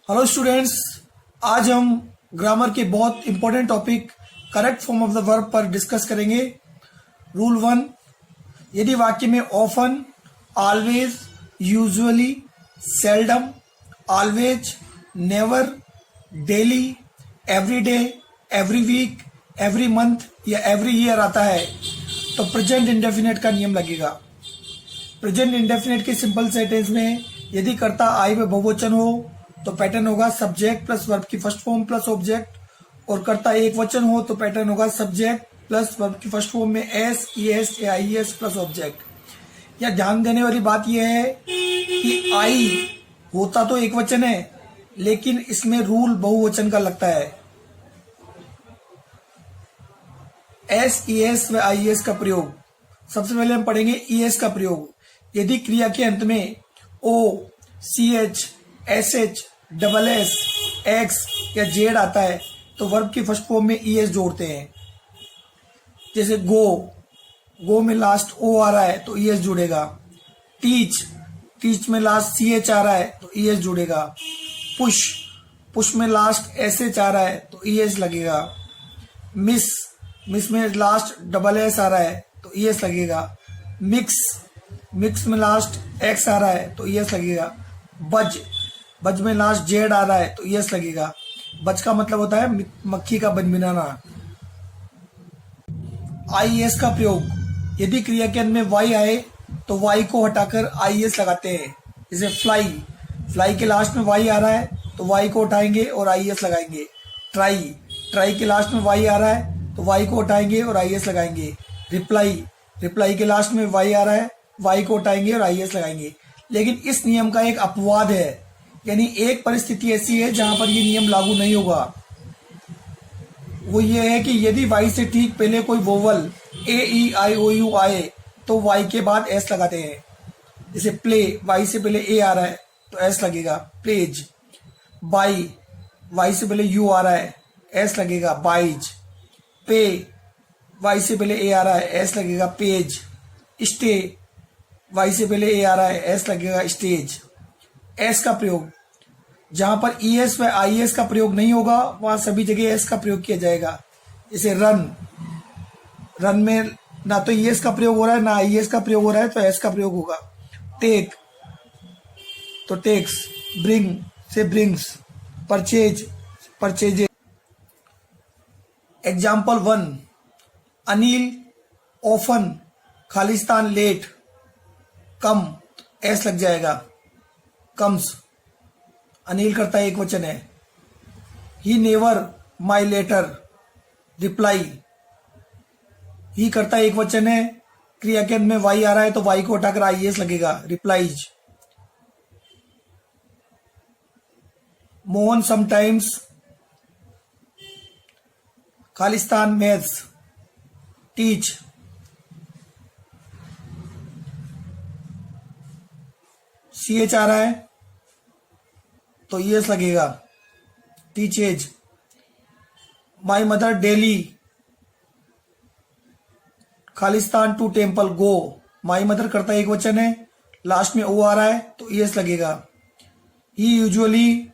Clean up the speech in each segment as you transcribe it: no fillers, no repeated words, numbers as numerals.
Hello students, आज हम grammar के बहुत important topic correct form of the verb पर डिस्कस करेंगे। रूल 1, यदि वाक्य में often, always, usually, seldom, always, never, daily, every day, every week, every month या एवरी ईयर आता है तो प्रेजेंट इंडेफिनिट का नियम लगेगा। प्रेजेंट इंडेफिनिट के सिंपल सेंटेंस में यदि कर्ता आई में बहुवचन हो तो पैटर्न होगा सब्जेक्ट प्लस वर्ब की फर्स्ट फॉर्म प्लस ऑब्जेक्ट, और कर्ता एक वचन हो तो पैटर्न होगा सब्जेक्ट प्लस वर्ब की फर्स्ट फॉर्म में एस, ई एस या आई एस प्लस ऑब्जेक्ट। यह ध्यान देने वाली बात यह है कि आई होता तो एक वचन है लेकिन इसमें रूल बहुवचन का लगता है। एस, ई एस व आई एस का प्रयोग। सबसे पहले हम पढ़ेंगे ई एस का प्रयोग। यदि क्रिया के अंत में O, C H, S H, double S, X या जेड आता है तो वर्ब की फर्स्ट फॉर्म में ई एस जोड़ते हैं। जैसे गो में लास्ट ओ आ रहा है तो ई एस जुड़ेगा। टीच में लास्ट सी एच आ रहा है तो ई एस जुड़ेगा। पुश में लास्ट एस एच आ रहा है तो ई एस लगेगा। मिस में लास्ट डबल एस आ रहा है तो ई एस लगेगा। मिक्स में लास्ट एक्स आ रहा है तो ई एस लगेगा। बज में लास्ट जेड आ रहा है तो ई एस लगेगा। बज का मतलब होता है मक्खी का बनबिनाना। आई एस का प्रयोग। यदि क्रिया के अंत में वाई आए तो वाई को हटाकर आई एस लगाते हैं। जैसे फ्लाई के लास्ट में वाई आ रहा है तो वाई को उठाएंगे और आई एस लगाएंगे। ट्राई के लास्ट में वाई आ रहा है तो वाई को उठाएंगे और आई एस लगाएंगे। रिप्लाई के लास्ट में वाई आ रहा है, वाई को उठाएंगे और आई एस लगाएंगे। लेकिन इस नियम का एक अपवाद है, यानी एक परिस्थिति ऐसी है जहां पर ये नियम लागू नहीं होगा। वो ये है कि यदि वाई से ठीक पहले कोई vowel A, E, I, O, you आए तो वाई के बाद एस लगाते हैं। जैसे प्ले, वाई से पहले ए आ रहा है तो एस लगेगा, प्लेज। बाई, वाई से पहले यू आ रहा है, एस लगेगा, बाइज। पे, वाई से पहले ए आ रहा है, एस लगेगा, पेज। स्टे, वाई से पहले ए आ रहा है, एस लगेगा, स्टेज। एस का प्रयोग। जहां पर ई एस व आई एस का प्रयोग नहीं होगा वहां सभी जगह एस का प्रयोग किया जाएगा। जैसे रन में ना तो ई एस का प्रयोग हो रहा है ना आई एस का प्रयोग हो रहा है तो एस का प्रयोग होगा। टेक तो टेक्स, ब्रिंग से brings, purchase. Example 1, Anil often, खालिस्तान लेट, कम एस लग जाएगा, कम्स। अनिल करता एक वचन है। He never, my letter, reply. He करता एक वचन है, क्रिया के अंत में वाई आ रहा है तो वाई को हटाकर आई एस लगेगा, रिप्लाइज। मोहन समटाइम्स, खालिस्तान मैथ्स, टीच। सी एच आ रहा है तो ई एस लगेगा, टीचेज। माई मदर डेली, खालिस्तान to temple go. My mother करता एक वचन है, लास्ट में ओ आ रहा है तो ई एस लगेगा। ही यूजुअली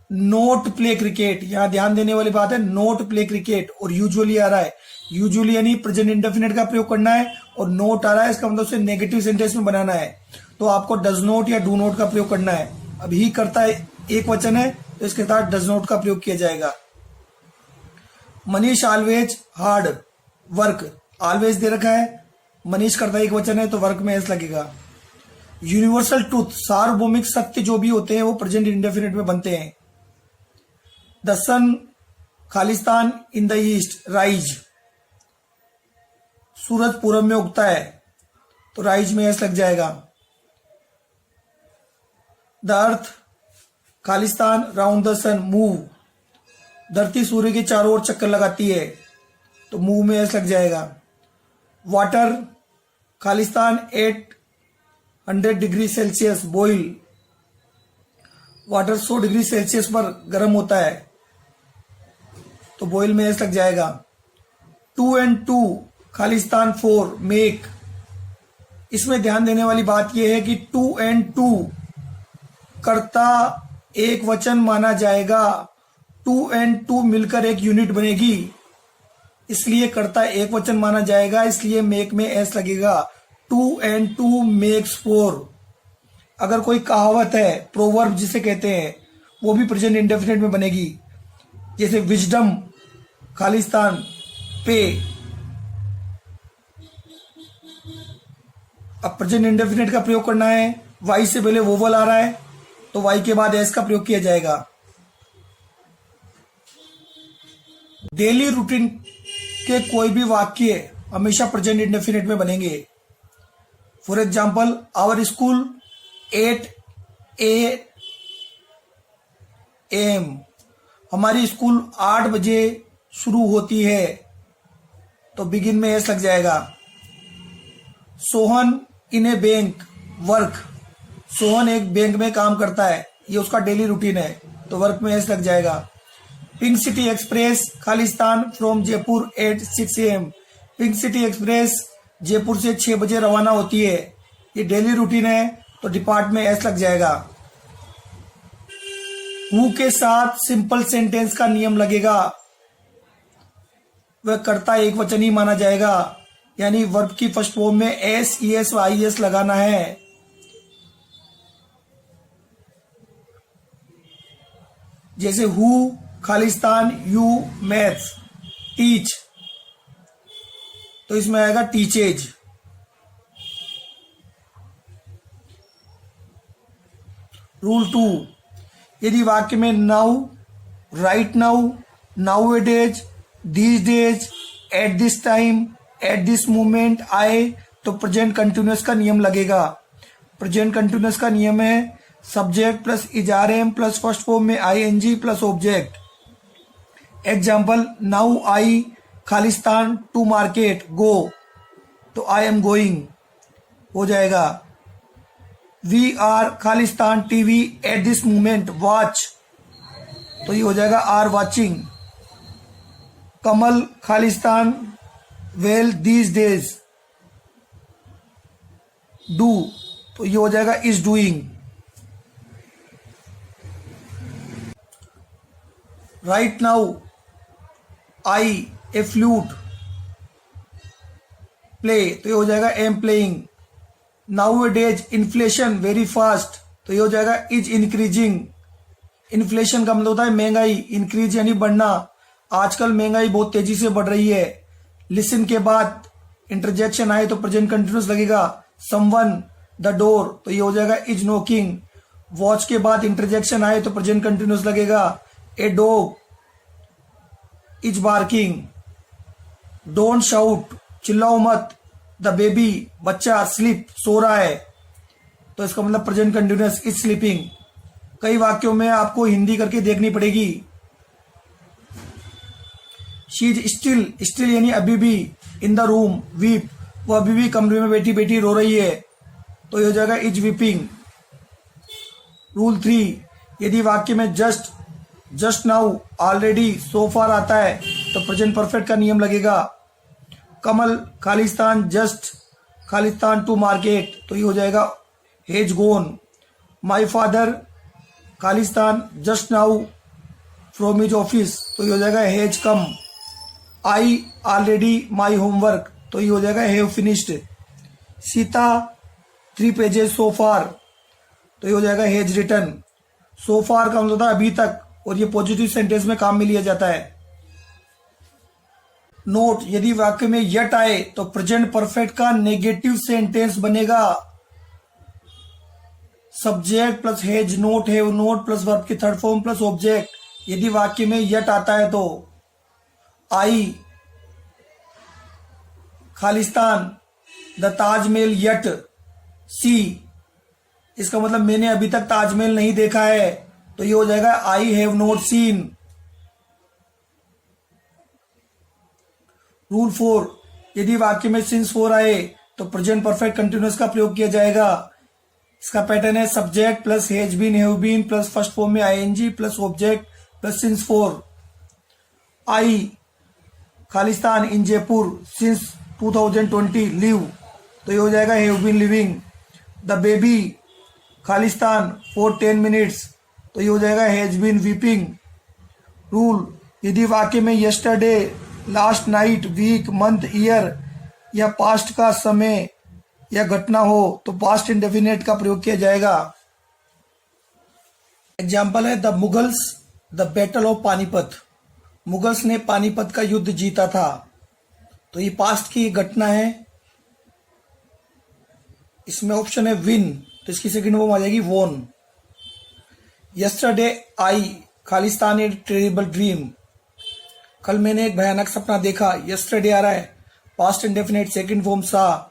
नोट प्ले क्रिकेट। यहां ध्यान देने वाली बात है, नोट प्ले क्रिकेट और यूजुअली आ रहा है। यूजुअली यानी प्रेजेंट इंडेफिनिट का प्रयोग करना है और नोट आ रहा है इसका मतलब उसे नेगेटिव सेंटेंस में बनाना है तो आपको डज नोट या डू नोट का प्रयोग करना है। अब ही करता है एक वचन है तो इसके साथ डज नोट का प्रयोग किया जाएगा। Manish always hard work, always they रखा है, मनीष करता एक वचन है तो वर्क में एस लगेगा। यूनिवर्सल ट्रूथ, सार्वभौमिक सत्य जो भी होते हैं वो प्रेजेंट इंडेफिनिट में बनते हैं। द सन, खालिस्तान इन द ईस्ट, राइज। सूरज पूरब में उगता है तो राइज में एस लग जाएगा। द अर्थ, खालिस्तान राउंड द सन, मूव। धरती सूर्य के चारों ओर चक्कर लगाती है तो मूव में एस लग जाएगा। Water, Khalistan 800 degree Celsius, boil. Water 100 degree Celsius पर गर्म होता है तो बॉइल में एस लग जाएगा। 2 and 2, खालिस्तान 4, मेक। इसमें ध्यान देने वाली बात यह है कि 2 and 2 कर्ता एक वचन माना जाएगा, टू एंड टू मिलकर एक यूनिट बनेगी, इसलिए कर्ता एक वचन माना जाएगा, इसलिए मेक में एस लगेगा। Two and two makes four. अगर कोई कहावत है, प्रोवर्ब जिसे कहते हैं, वो भी प्रेजेंट इंडेफिनिट में बनेगी, जैसे विजडम खालिस्तान पे। अब प्रेजेंट इंडेफिनिट का प्रयोग करना है, वाई से पहले वोवल आ रहा है तो वाई के बाद एस का प्रयोग किया जाएगा। डेली रूटीन के कोई भी वाक्य हमेशा प्रेजेंट इंडेफिनिट में बनेंगे। For example, our school 8 AM। हमारी स्कूल 8 बजे शुरू होती है तो बिगिन में एस लग जाएगा। सोहन इन ए बैंक वर्क। सोहन एक बैंक में काम करता है, ये उसका डेली रूटीन है तो वर्क में एस लग जाएगा। पिंक सिटी एक्सप्रेस खालिस्तान from Jaipur at 6 AM। Pink City Express Jaipur से 6 बजे रवाना होती है, ये डेली रूटीन है तो डिपार्ट में एस लग जाएगा। हु के साथ सिंपल सेंटेंस का नियम लगेगा, वह कर्ता एक वचन ही माना जाएगा, यानी वर्ब की फर्स्ट फॉर्म में एस, ईएस व आईएस लगाना है। जैसे who Khalistan you maths teach, तो इसमें आएगा टीचेज। रूल 2, यदि वाक्य में now, right now, now A days, these days, eight this time, eight this moment आए तो प्रेजेंट कंटिन्यूअस का नियम लगेगा। प्रेजेंट कंटिन्यूअस का नियम है subject plus is are am plus first form में ING plus object. Example, now I खालिस्तान टू मार्केट गो, तो आई एम गोइंग हो जाएगा। वी आर खालिस्तान TV at this moment watch, तो ये हो जाएगा आर वॉचिंग। कमल खालिस्तान वेल दीज डेज डू, तो ये हो जाएगा is doing. Right now I a flute play, तो ये हो जाएगा am playing. Nowadays inflation very fast, तो ये हो जाएगा इज इंक्रीजिंग। इन्फ्लेशन का मतलब होता है महंगाई, इंक्रीज यानी बढ़ना। आजकल महंगाई बहुत तेजी से बढ़ रही है। लिसन के बाद इंटरजेक्शन आए तो प्रेजेंट कंटिन्यूअस लगेगा। समवन द डोर, तो ये हो जाएगा इज नॉकिंग। वॉच के बाद इंटरजेक्शन आए तो प्रेजेंट कंटिन्यूअस लगेगा। A dog is barking. Don't shout, चिल्लाओ मत। द बेबी, बच्चा स्लीप, सो रहा है, तो इसका मतलब प्रेजेंट कंटिन्यूअस इज स्लीपिंग। कई वाक्यों में आपको हिंदी करके देखनी पड़ेगी। शी इज स्टिल, स्टिल यानी अभी भी। इन द रूम, वीप, वो अभी भी कमरे में बैठी बैठी रो रही है, तो ये हो जाएगा इज वीपिंग। रूल 3, यदि वाक्य में just, just now, already, so far आता है तो प्रेजेंट परफेक्ट का नियम लगेगा। कमल खालिस्तान जस्ट खालिस्तान टू मार्केट, तो ये हो जाएगा हेज गोन। माई फादर खालिस्तान just now from his office, तो ये हो जाएगा has come. I already my homework, तो ये हो जाएगा have finished. Sita 3 pages so far, तो ये हो जाएगा हैज रिटन। सो फार का मतलब होता है अभी तक, और ये पॉजिटिव सेंटेंस में काम में लिया जाता है। नोट, यदि वाक्य में यट आए तो प्रेजेंट परफेक्ट का नेगेटिव सेंटेंस बनेगा। Subject plus has note, have note plus verb की थर्ड फॉर्म प्लस ऑब्जेक्ट। यदि वाक्य में यट आता है तो आई खालिस्तान द ताजमहल यट सी, इसका मतलब मैंने अभी तक ताजमहल नहीं देखा है, तो ये हो जाएगा I have not seen. Rule 4, यदि वाक्य में सिंस 4 आए तो प्रेजेंट परफेक्ट कंटिन्यूअस का प्रयोग किया जाएगा। इसका पैटर्न है subject plus has been, have been plus first form में ING plus object plus since 4। I खालिस्तान इन जयपुर सिंस 2020 लिव, तो ये हो जाएगा have been living. The baby खालिस्तान फॉर 10 मिनट्स तो ये हो जाएगा हैज बीन वीपिंग। रूल, यदि वाक्य में yesterday, last night, week, month, year या पास्ट का समय या घटना हो तो पास्ट इंडेफिनिट का प्रयोग किया जाएगा। एग्जाम्पल है the Mughals the battle of Panipat. Mughals ने पानीपत का युद्ध जीता था, तो ये पास्ट की घटना है। इसमें ऑप्शन है विन, तो इसकी सेकंड फॉर्म आ जाएगी वोन। यस्टरडे आई खालिस्तान ए टेरिबल ड्रीम। कल मैंने एक भयानक सपना देखा। यस्टरडे आ रहा है, पास्ट इंडेफिनिट सेकंड फॉर्म सा।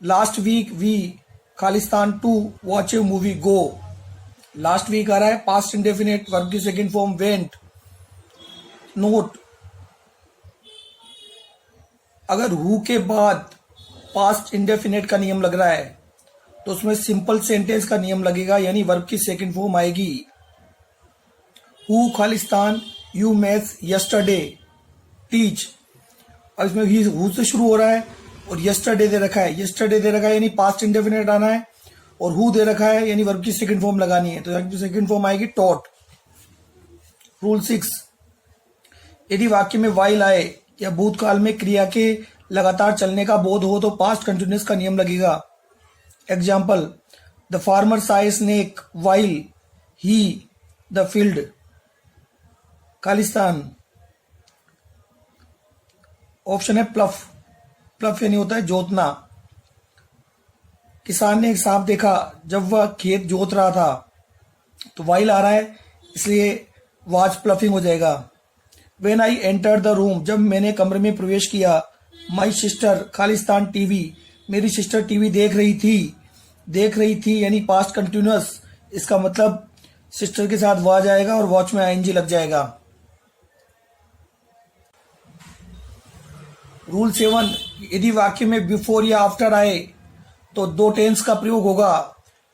लास्ट वीक वी खालिस्तान to watch a movie go. Last week आ रहा है, पास्ट इंडेफिनिट वर्ब की सेकंड फॉर्म वेंट। नोट, अगर हु के बाद पास्ट इंडेफिनिट का नियम लग रहा है तो उसमें सिंपल सेंटेंस का नियम लगेगा, यानी वर्ब की सेकंड फॉर्म आएगी। Who Khalistan you maths yesterday teach. अब इसमें ही हु से शुरू हो रहा है और यस्टरडे दे रखा है। यस्टरडे दे रखा है यानी पास्ट इंडेफिनिट आना है, और हु दे रखा है यानी वर्ब की सेकंड फॉर्म लगानी है, तो सेकंड फॉर्म आएगी टॉट। रूल 6, यदि वाक्य में वाइल आए या भूतकाल में क्रिया के लगातार चलने का बोध हो तो पास्ट कंटिन्यूअस का नियम लगेगा। Example, the farmer saw a snake while he the field. खालिस्तान, ऑप्शन है प्लफ। प्लफ यानी होता है जोतना। किसान ने एक सांप देखा जब वह खेत जोत रहा था, तो वाइल आ रहा है इसलिए वाच प्लफिंग हो जाएगा। When I enter the room, जब मैंने कमरे में प्रवेश किया। माई सिस्टर खालिस्तान टीवी, मेरी सिस्टर टीवी देख रही थी। देख रही थी यानी पास्ट कंटिन्यूअस, इसका मतलब सिस्टर के साथ वॉच आएगा और वॉच में आईएनजी लग जाएगा। रूल 7, यदि वाक्य में बिफोर या आफ्टर आए तो दो टेंस का प्रयोग होगा।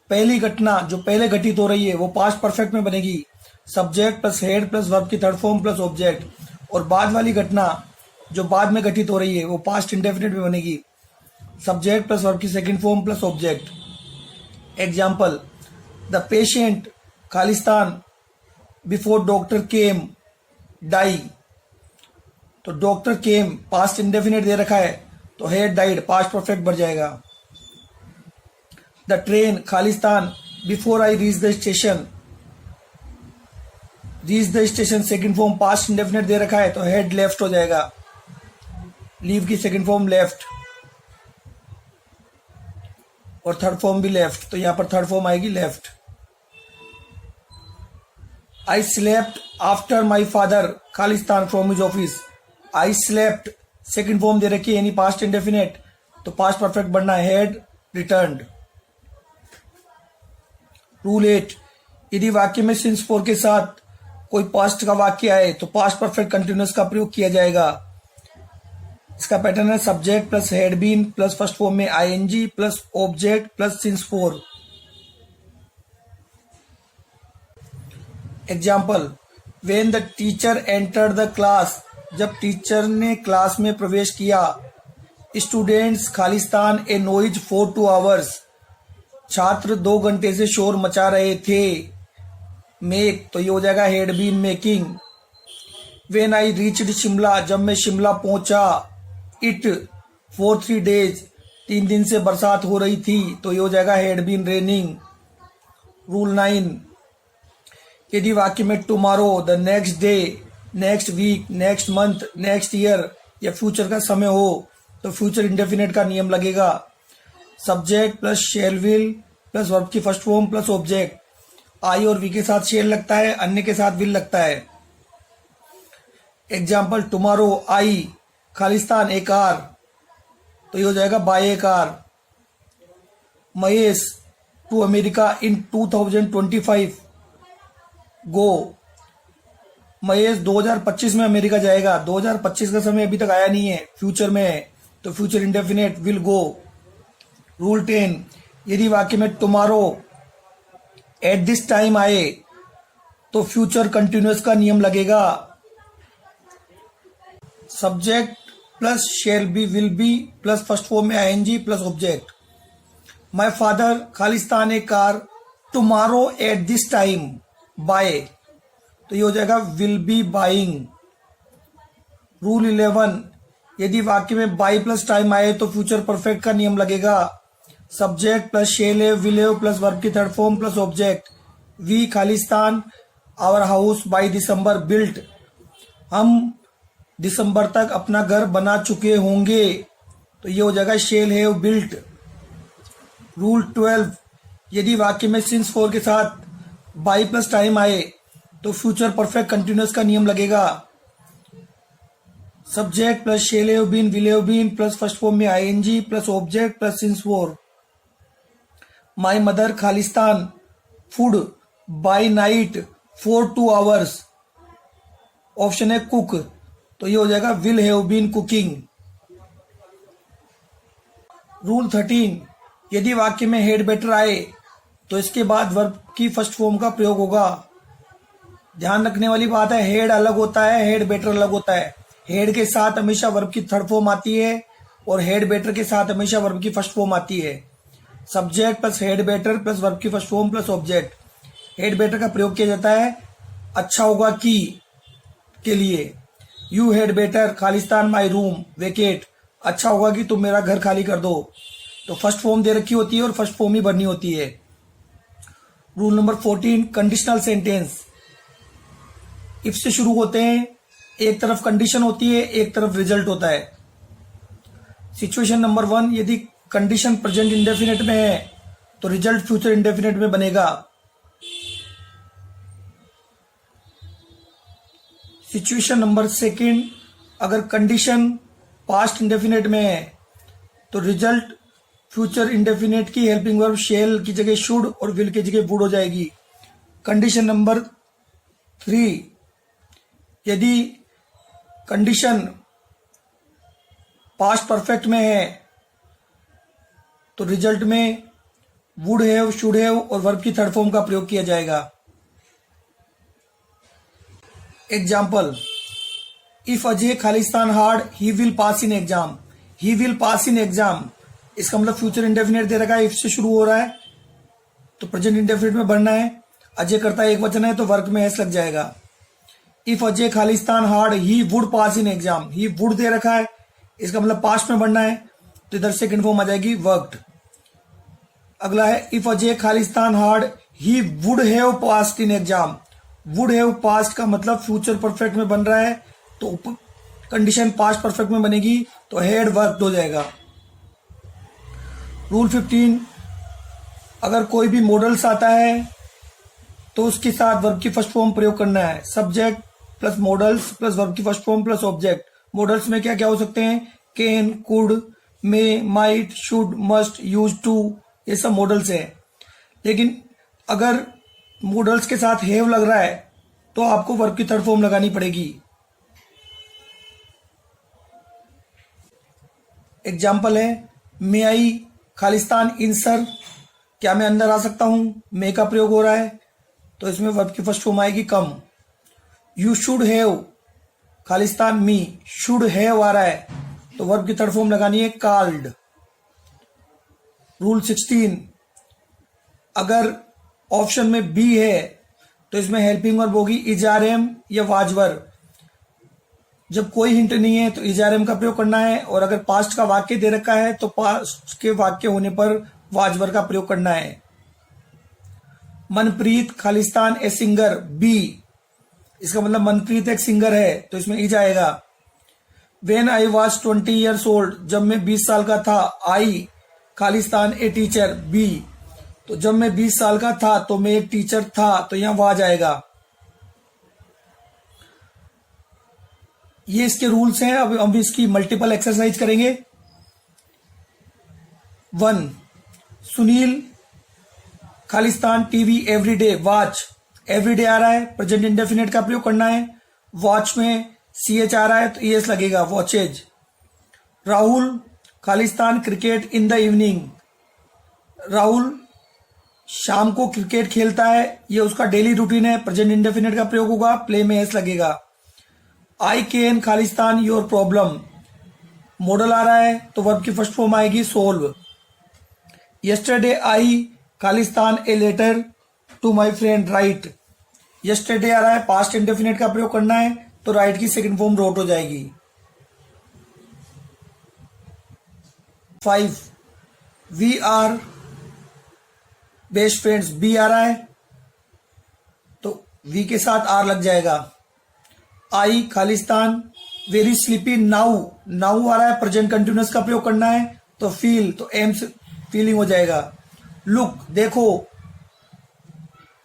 पहली घटना जो पहले घटित हो रही है वो पास्ट परफेक्ट में बनेगी, subject plus head plus verb की थर्ड फॉर्म प्लस ऑब्जेक्ट, और बाद वाली घटना जो बाद में घटित हो रही है वो पास्ट इंडेफिनिट में बनेगी, सब्जेक्ट प्लस वर्ब की second form plus object. Example, the patient खालिस्तान बिफोर डॉक्टर केम डाई। तो डॉक्टर केम पास्ट इंडेफिनिट दे रखा है तो हैड डाइड पास्ट परफेक्ट बढ़ जाएगा। द ट्रेन खालिस्तान before I reach the station. Reach the station second form past indefinite दे रखा है तो हैड लेफ्ट हो जाएगा। लीव की सेकंड फॉर्म लेफ्ट और थर्ड फॉर्म भी लेफ्ट, तो यहां पर थर्ड फॉर्म आएगी left. I slept after my father खालिस्तान from his office. I slept second form दे रखी है यानी पास्ट इंडेफिनिट, तो पास्ट परफेक्ट बनना है हैड रिटर्न्ड। रूल 8, यदि वाक्य में सिंस फोर के साथ कोई पास्ट का वाक्य आए तो पास्ट परफेक्ट कंटिन्यूअस का प्रयोग किया जाएगा। इसका पैटर्न है subject plus had been plus first form में ING plus object plus since four. Example, when the teacher enter the class, जब टीचर ने क्लास में प्रवेश किया। स्टूडेंट्स खालिस्तान ए नॉइज फॉर 2 hours, छात्र 2 घंटे से शोर मचा रहे थे। मेक, तो ये हो जाएगा had been making. When I reached Shimla, जब मैं शिमला पहुंचा। इट फॉर 3 days, 3 दिन से बरसात हो रही थी, तो ये हो जाएगा हैड बीन रेनिंग। रूल 9, यदि वाक्य में tomorrow, the next day, next week, next month, next year या फ्यूचर का समय हो तो फ्यूचर इंडेफिनिट का नियम लगेगा। Subject plus shall will plus verb की first form plus object. I और वी के साथ शेल लगता है, अन्य के साथ विल लगता है। एग्जाम्पल, टुमारो आई खालिस्तान ए कार, तो ये हो जाएगा buy a car. Mahesh to America in 2025 go. Mahesh 2025 में अमेरिका जाएगा। 2025 का समय अभी तक आया नहीं है, फ्यूचर में है, तो future indefinite will go. Rule 10, यदि वाक्य में टुमारो एट दिस टाइम आए तो फ्यूचर कंटिन्यूअस का नियम लगेगा। Subject plus shall be will be plus first form में ING plus object. My father खालिस्तान a car tomorrow at this time buy, तो ये हो जाएगा विल बी बाइंग। रूल 11, यदि वाक्य में बाई प्लस टाइम आए तो फ्यूचर परफेक्ट का नियम लगेगा। Subject plus shall have will have plus verb की third form plus object. We खालिस्तान our house by December built, हम दिसंबर तक अपना घर बना चुके होंगे, तो ये हो जाएगा शेल हैव बिल्ट। रूल 12, यदि वाक्य में सिंस फॉर के साथ बाई प्लस टाइम आए तो फ्यूचर परफेक्ट कंटिन्यूअस का नियम लगेगा। Subject plus shall have been will have been plus first form में ING plus object plus since for. My mother खालिस्तान food by night for 2 hours, option है cook, तो ये हो जाएगा will have been cooking. Rule 13, यदि वाक्य में हेड बेटर आए तो इसके बाद वर्ब की फर्स्ट फॉर्म का प्रयोग होगा। ध्यान रखने वाली बात है, हेड अलग होता है, हेड बेटर अलग होता है। हेड के साथ हमेशा वर्ब की थर्ड फॉर्म आती है और हेड बेटर के साथ हमेशा वर्ब की फर्स्ट फॉर्म आती है। Subject plus had better plus verb की first form plus object. Had better का प्रयोग किया जाता है अच्छा होगा कि के लिए। You head better Khalistan my room vacate, अच्छा होगा कि तुम मेरा घर खाली कर दो, तो फर्स्ट फॉर्म दे रखी होती है और फर्स्ट फॉर्म ही भरनी होती है। Rule number 14, conditional sentence if से शुरू होते हैं। एक तरफ कंडीशन होती है, एक तरफ रिजल्ट होता है। सिचुएशन नंबर 1, यदि कंडीशन प्रेजेंट इंडेफिनेट में है तो रिजल्ट फ्यूचर इंडेफिनेट में बनेगा। सिचुएशन नंबर 2, अगर कंडीशन पास्ट इंडेफिनेट में है तो रिजल्ट फ्यूचर इंडेफिनेट की हेल्पिंग वर्ब शेल की जगह शुड और विल की जगह वुड हो जाएगी। कंडीशन नंबर 3, यदि कंडीशन पास्ट परफेक्ट में है तो रिजल्ट में वुड हैव शुड हैव और वर्ब की थर्ड फॉर्म का प्रयोग किया जाएगा। Example, if Ajay Khalistan hard he will pass in exam. He will pass in exam, इसका मतलब फ्यूचर इंडेफिनेट दे रखा है, इफ से शुरू हो रहा है तो प्रेजेंट इंडेफिनेट में भरना है। अजय करता है एक वचन है तो वर्ग में एस लग जाएगा। If Ajay Khalistan hard he would pass in exam, he would they रखा है, इसका मतलब पास्ट में बढ़ना है तो इधर सेकंड फॉर्म आ जाएगी वर्कड। अगला है if Ajay Khalistan hard he would have passed in exam. Would have past का मतलब फ्यूचर परफेक्ट में बन रहा है तो कंडीशन पास्ट परफेक्ट में बनेगी तो हैड वर्कड हो जाएगा। रूल 15, अगर कोई भी मॉडल्स आता है तो उसके साथ वर्ब की फर्स्ट फॉर्म प्रयोग करना है। Subject plus modals plus verb की first form plus object. Modals में क्या क्या हो सकते हैं, can, could, may, might, should, must, use to, ये सब मॉडल्स हैं। लेकिन अगर मॉडल्स के साथ हैव लग रहा है तो आपको वर्ब की थर्ड फॉर्म लगानी पड़ेगी। एग्जाम्पल है, मे आई खालिस्तान इन सर, क्या मैं अंदर आ सकता हूं, मे का प्रयोग हो रहा है तो इसमें वर्ब की फर्स्ट फॉर्म आएगी कम। यू शुड हैव खालिस्तान मी, शुड हैव आ रहा है तो वर्ब की थर्ड फॉर्म लगानी है कॉल्ड। रूल 16, अगर ऑप्शन में बी है तो इसमें हेल्पिंग वर्ब होगी इजारम या वाजवर। जब कोई हिंट नहीं है तो इजारम का प्रयोग करना है और अगर पास्ट का वाक्य दे रखा है तो पास्ट के वाक्य होने पर वाजवर का प्रयोग करना है। मनप्रीत खालिस्तान ए सिंगर बी, इसका मतलब मनप्रीत एक सिंगर है तो इसमें इज आएगा। When I was 20 years old, जब मैं 20 साल का था, आई खालिस्तान ए टीचर बी, तो जब मैं 20 साल का था तो मैं एक टीचर था तो यहां वाज आएगा। ये इसके रूल्स हैं। अब हम इसकी मल्टीपल एक्सरसाइज करेंगे। 1, सुनील खालिस्तान टीवी एवरीडे वॉच, एवरीडे आ रहा है प्रेजेंट इंडेफिनेट का प्रयोग करना है। वॉच में CH आ रहा है तो ES लगेगा वॉचेज। राहुल खालिस्तान cricket in the evening, Rahul शाम को क्रिकेट खेलता है, ये उसका डेली रूटीन है, प्रेजेंट इंडेफिनेट का प्रयोग होगा, प्ले में S लगेगा। आई कैन खालिस्तान योर प्रॉब्लम, मॉडल आ रहा है तो वर्ब की फर्स्ट फॉर्म आएगी सोल्व। यस्टरडे आई खालिस्तान a letter to my friend write, yesterday आ रहा है, पास्ट इंडेफिनिट का प्रयोग करना है तो राइट की सेकंड फॉर्म रोट हो जाएगी। 5 we are best friends, be आ रहा है तो वी के साथ आर लग जाएगा। आई खालिस्तान, वेरी स्लीपी, नाउ नाउ आ रहा है, प्रेजेंट कंटिन्यूअस का प्रयोग करना है तो फील, तो एम से फीलिंग हो जाएगा। लुक देखो,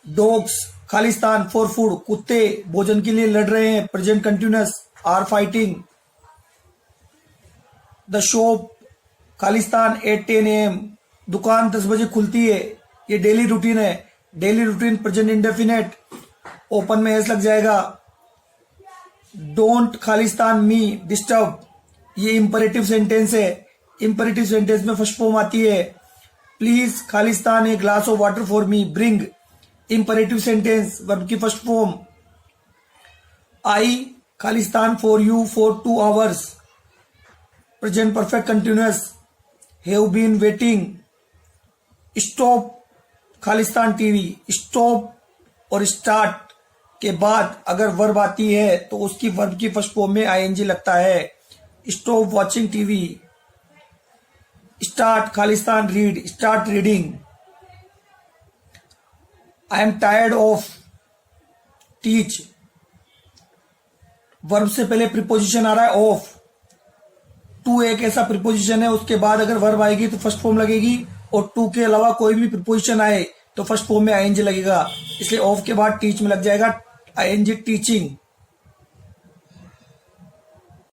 डॉग्स खालिस्तान फॉर फूड, कुत्ते भोजन के लिए लड़ रहे हैं, present continuous, are fighting. The shop खालिस्तान एट 10 AM, दुकान 10 बजे खुलती है, ये डेली रूटीन है, daily routine present indefinite, open में एस लग जाएगा। डोंट खालिस्तान मी डिस्टर्ब, ये इंपरेटिव सेंटेंस है, इंपरेटिव सेंटेंस में फर्स्ट फॉर्म आती है। प्लीज खालिस्तान a glass of water for me, bring, imperative sentence, verb की फर्स्ट फॉर्म। आई खालिस्तान for you for 2 hours, present perfect continuous, have been waiting. Stop खालिस्तान TV, stop और start के बाद अगर वर्ब आती है तो उसकी वर्ब की फर्स्ट फॉर्म में आईएनजी लगता है। Stop watching TV. Start Khalistan read, start reading. I am tired of teach, verb से पहले प्रीपोजिशन आ रहा है ऑफ, टू एक ऐसा प्रीपोजिशन है उसके बाद अगर वर्ब आएगी तो फर्स्ट फॉर्म लगेगी, और टू के अलावा कोई भी प्रीपोजिशन आए तो फर्स्ट फॉर्म में आईएनजी लगेगा, इसलिए ऑफ के बाद टीच में लग जाएगा आईएनजी, टीचिंग।